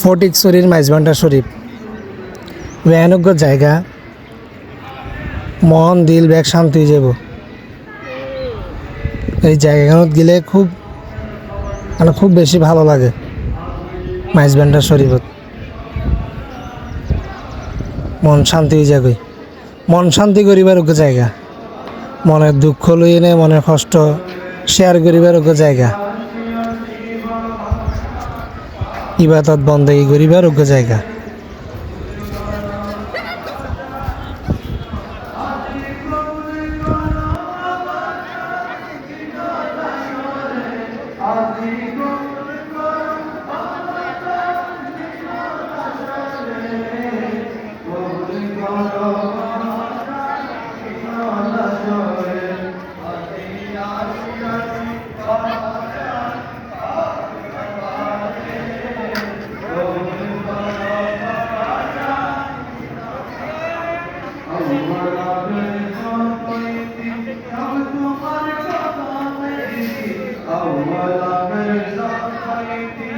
ফটিকছড়ির মাইজভান্ডার শরীফ ভয়ানক জায়গা, মন দিল ব্যাগ শান্তি হয়ে যাব। এই জায়গাখানত গেলে খুব বেশি ভালো লাগে। মাইজভান্ডার শরীফত মন শান্তি হয়ে যাবে। মন শান্তি করিবার জায়গা, মনের দুঃখ লইয়ে নে মনের কষ্ট শেয়ার করিবার জায়গা, ইবাদত বন্দেগী করিবার জায়গা। أول مرزق خيتي